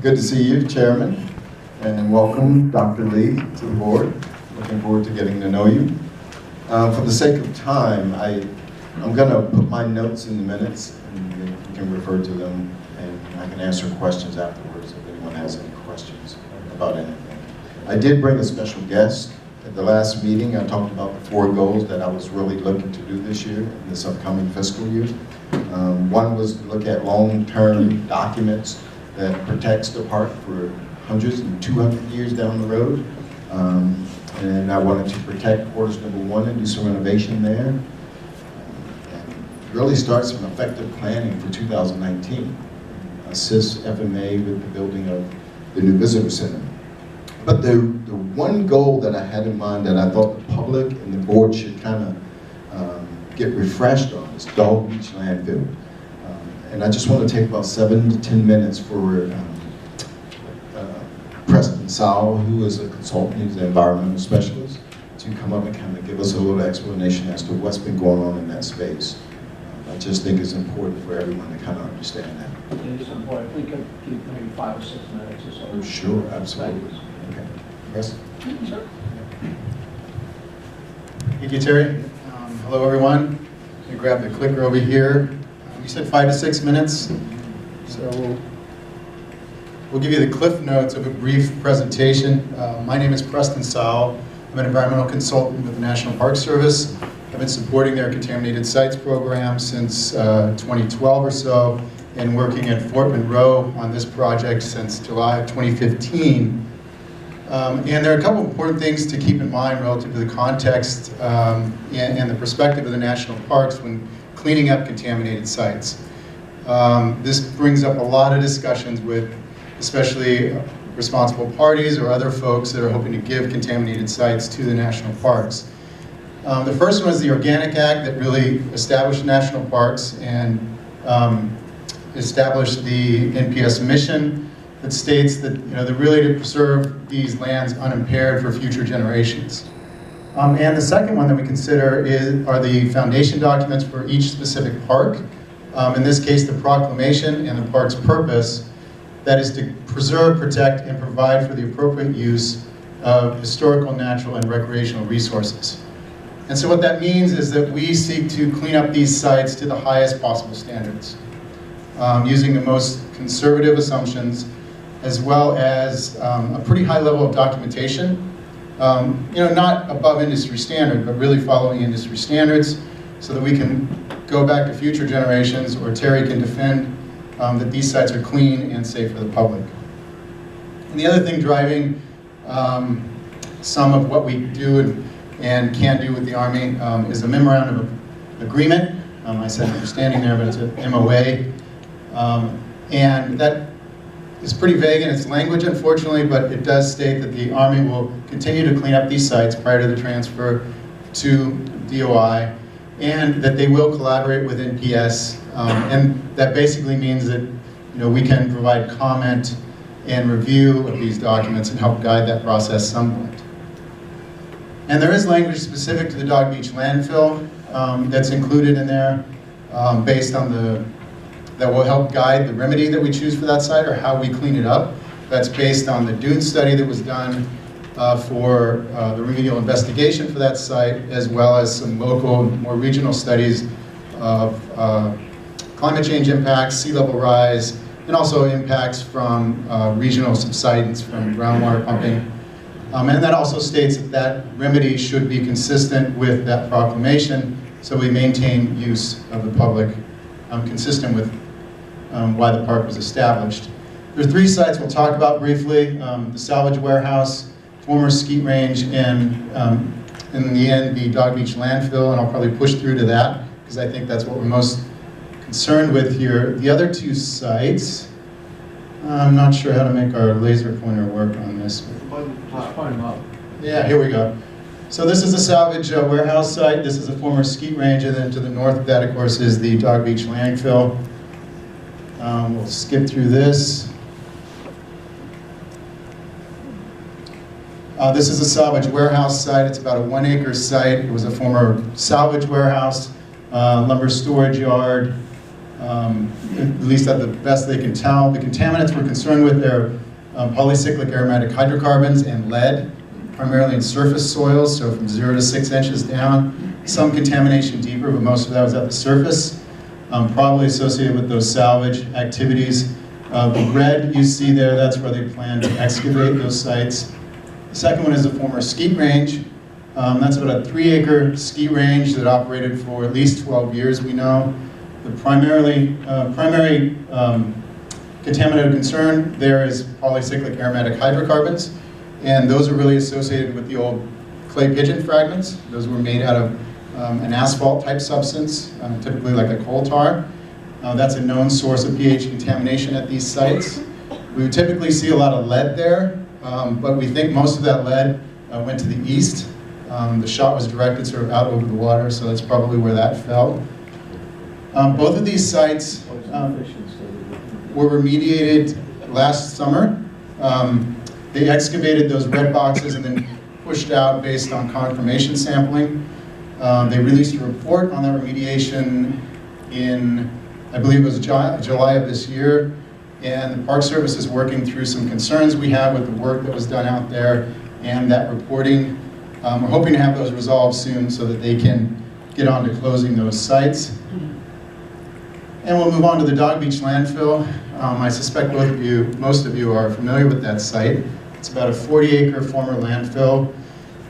Good to see you, Chairman, and welcome, Dr. Lee, to the board. Looking forward to getting to know you. For the sake of time, I'm going to put my notes in the minutes, and you can refer to them, and I can answer questions afterwards if anyone has any questions about anything. I did bring a special guest. At the last meeting, I talked about the 4 goals that I was really looking to do this year, in this upcoming fiscal year. One was to look at long-term documents that protects the park for hundreds and 200 years down the road. And I wanted to protect Quarters Number 1 and do some renovation there. And really start some effective planning for 2019. Assist FMA with the building of the new visitor center. But the one goal that I had in mind that I thought the public and the board should kind of get refreshed on is Dog Beach Landfill. And I just want to take about 7 to 10 minutes for Preston Sowell, who is a consultant, he's an environmental specialist, to come up and kind of give us a little explanation as to what's been going on in that space. I just think it's important for everyone to kind of understand that. It is important. If we could keep maybe 5 or 6 minutes or so. Sure, absolutely. Okay. Preston? Sure. Thank you, Terry. Hello, everyone. I'm going to grab the clicker over here. You said 5 to 6 minutes, so we'll give you the cliff notes of a brief presentation. My name is Preston Sowell. I'm an environmental consultant with the National Park Service. I've been supporting their Contaminated Sites program since 2012 or so, and working at Fort Monroe on this project since July of 2015. And there are a couple of important things to keep in mind relative to the context and the perspective of the national parks when cleaning up contaminated sites. This brings up a lot of discussions with especially responsible parties or other folks that are hoping to give contaminated sites to the national parks. The first one is the Organic Act that really established national parks and established the NPS mission that states that they're really to preserve these lands unimpaired for future generations. And the second one that we consider are the foundation documents for each specific park. In this case, the proclamation and the park's purpose, that is to preserve, protect, and provide for the appropriate use of historical, natural, and recreational resources. And so what that means is that we seek to clean up these sites to the highest possible standards, using the most conservative assumptions, as well as a pretty high level of documentation. Not above industry standard, but really following industry standards so that we can go back to future generations, or Terry can defend that these sites are clean and safe for the public. And the other thing driving some of what we do and can do with the Army is a memorandum of agreement. I said understanding there, but it's a MOA. And that is pretty vague in its language, unfortunately, but it does state that the Army will continue to clean up these sites prior to the transfer to DOI, and that they will collaborate with NPS. And that basically means that we can provide comment and review of these documents and help guide that process somewhat. And there is language specific to the Dog Beach landfill that's included in there based on that will help guide the remedy that we choose for that site, or how we clean it up. That's based on the dune study that was done for the remedial investigation for that site, as well as some local, more regional studies of climate change impacts, sea level rise, and also impacts from regional subsidence from groundwater pumping. And that also states that that remedy should be consistent with that proclamation, so we maintain use of the public consistent with why the park was established. There are 3 sites we'll talk about briefly: the salvage warehouse, former skeet range, and in the end, the Dog Beach landfill. And I'll probably push through to that because I think that's what we're most concerned with here. The other 2 sites, I'm not sure how to make our laser pointer work on this. Just point them up. Yeah, here we go. So this is the salvage warehouse site. This is a former skeet range, and then to the north of that, of course, is the Dog Beach landfill. We'll skip through this. This is a salvage warehouse site. It's about a 1-acre site. It was a former salvage warehouse, lumber storage yard, at least at the best they can tell. The contaminants we're concerned with are polycyclic aromatic hydrocarbons and lead, primarily in surface soils, so from 0 to 6 inches down. Some contamination deeper, but most of that was at the surface, probably associated with those salvage activities. The red you see there, that's where they plan to excavate those sites. The second one is a former ski range. That's about a 3-acre ski range that operated for at least 12 years, we know. The primary contaminant of concern there is polycyclic aromatic hydrocarbons, and those are really associated with the old clay pigeon fragments. Those were made out of an asphalt-type substance, typically like a coal tar. That's a known source of pH contamination at these sites. We would typically see a lot of lead there, but we think most of that lead went to the east. The shot was directed sort of out over the water, so that's probably where that fell. Both of these sites were remediated last summer. They excavated those red boxes and then pushed out based on confirmation sampling. They released a report on that remediation in, I believe it was July of this year, and the Park Service is working through some concerns we have with the work that was done out there and that reporting. We're hoping to have those resolved soon so that they can get on to closing those sites. And we'll move on to the Dog Beach landfill. I suspect most of you are familiar with that site. It's about a 40-acre former landfill,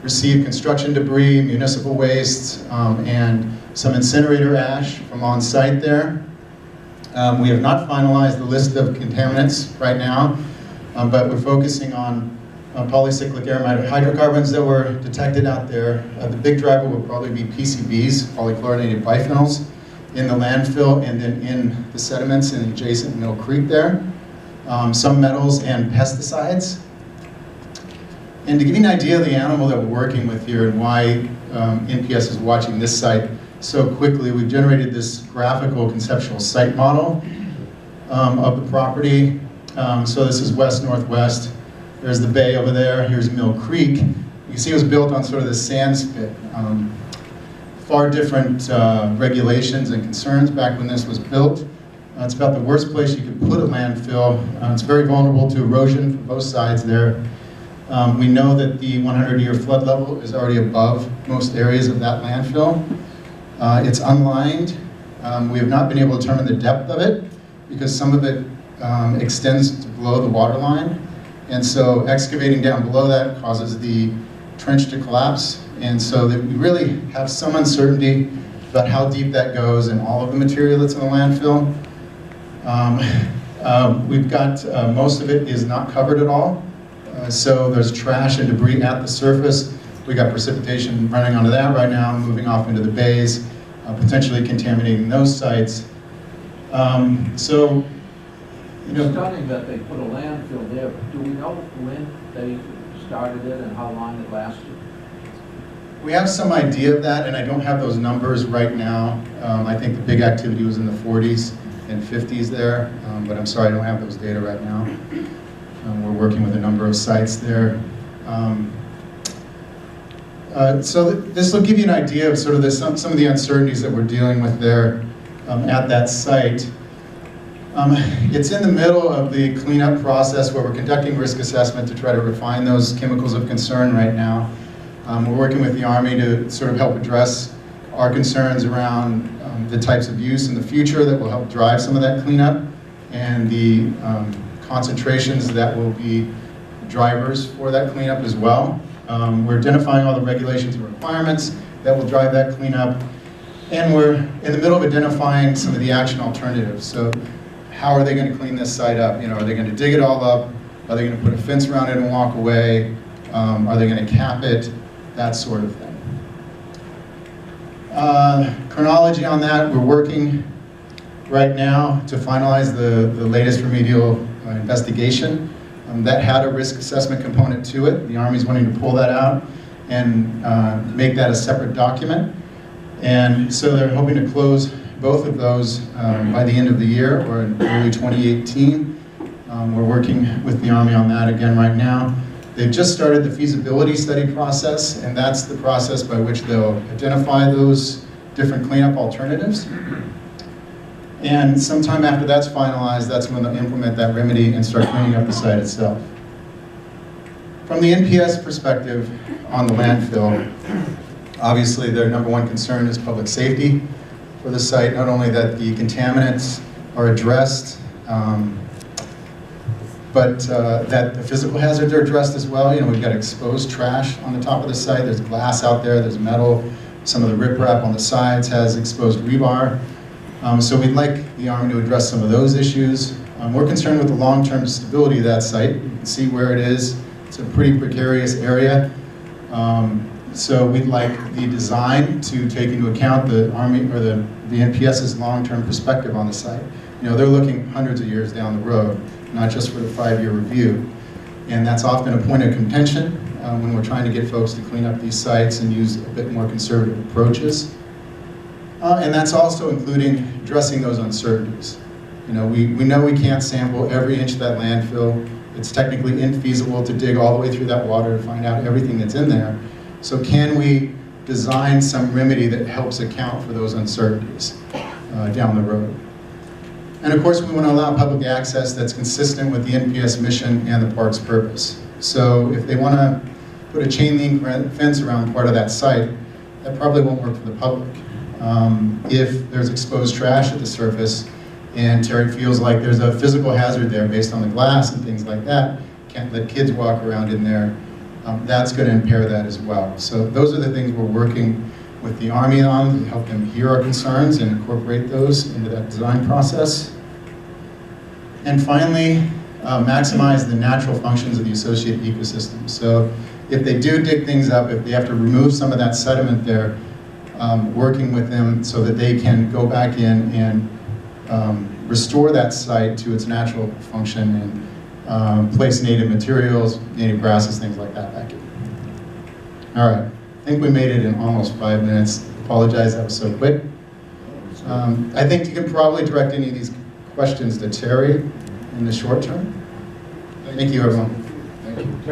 received construction debris, municipal waste, and some incinerator ash from on site there. We have not finalized the list of contaminants right now, but we're focusing on polycyclic aromatic hydrocarbons that were detected out there. The big driver will probably be PCBs, polychlorinated biphenyls, in the landfill and then in the sediments in adjacent Mill Creek there. Some metals and pesticides. And to give you an idea of the animal that we're working with here and why NPS is watching this site so quickly, we've generated this graphical conceptual site model of the property. So this is west-northwest. There's the bay over there. Here's Mill Creek. You can see it was built on sort of the sand spit. Far different regulations and concerns back when this was built. It's about the worst place you could put a landfill. It's very vulnerable to erosion from both sides there. We know that the 100-year flood level is already above most areas of that landfill. It's unlined. We have not been able to determine the depth of it because some of it extends to below the water line. And so excavating down below that causes the trench to collapse. And so that we really have some uncertainty about how deep that goes and all of the material that's in the landfill. We've got, most of it is not covered at all. So there's trash and debris at the surface. We got precipitation running onto that right now, moving off into the bays, potentially contaminating those sites. So, you know, Stunning that they put a landfill there. Do we know when they started it and how long it lasted? we have some idea of that, and I don't have those numbers right now. I think the big activity was in the 40s and 50s there, but I'm sorry I don't have those data right now. We're working with a number of sites there. So this will give you an idea of sort of some of the uncertainties that we're dealing with there at that site. It's in the middle of the cleanup process where we're conducting risk assessment to try to refine those chemicals of concern right now. We're working with the Army to sort of help address our concerns around the types of use in the future that will help drive some of that cleanup and the concentrations that will be drivers for that cleanup as well. We're identifying all the regulations and requirements that will drive that cleanup, and we're in the middle of identifying some of the action alternatives. So how are they going to clean this site up? You know, are they going to dig it all up? Are they going to put a fence around it and walk away? Are they going to cap it? That sort of thing. Chronology on that, we're working right now to finalize the latest remedial investigation. That had a risk assessment component to it. The Army's wanting to pull that out and make that a separate document. And so they're hoping to close both of those by the end of the year or in early 2018. We're working with the Army on that again right now. They've just started the feasibility study process, and that's the process by which they'll identify those different cleanup alternatives. And sometime after that's finalized, that's when they'll implement that remedy and start cleaning up the site itself. From the NPS perspective on the landfill, obviously their number one concern is public safety for the site. Not only that the contaminants are addressed, but that the physical hazards are addressed as well. You know, we've got exposed trash on the top of the site. There's glass out there, there's metal. Some of the riprap on the sides has exposed rebar. So we'd like the Army to address some of those issues. We're concerned with the long-term stability of that site. You can see where it is. It's a pretty precarious area. So we'd like the design to take into account the Army or the NPS's long-term perspective on the site. You know, they're looking hundreds of years down the road, not just for the 5-year review. And that's often a point of contention when we're trying to get folks to clean up these sites and use a bit more conservative approaches. And that's also including addressing those uncertainties. You know, we know we can't sample every inch of that landfill. It's technically infeasible to dig all the way through that water to find out everything that's in there. So can we design some remedy that helps account for those uncertainties down the road? And of course, we want to allow public access that's consistent with the NPS mission and the park's purpose. So if they want to put a chain link fence around part of that site, that probably won't work for the public. If there's exposed trash at the surface and Terry feels like there's a physical hazard there based on the glass and things like that, can't let kids walk around in there, that's going to impair that as well. So those are the things we're working with the Army on to help them hear our concerns and incorporate those into that design process. And finally, maximize the natural functions of the associated ecosystem. So if they do dig things up, if they have to remove some of that sediment there, working with them so that they can go back in and restore that site to its natural function and place native materials, native grasses, things like that back in. All right, I think we made it in almost 5 minutes. Apologize that was so quick. I think you can probably direct any of these questions to Terry in the short term. Thank you, everyone. Thank you.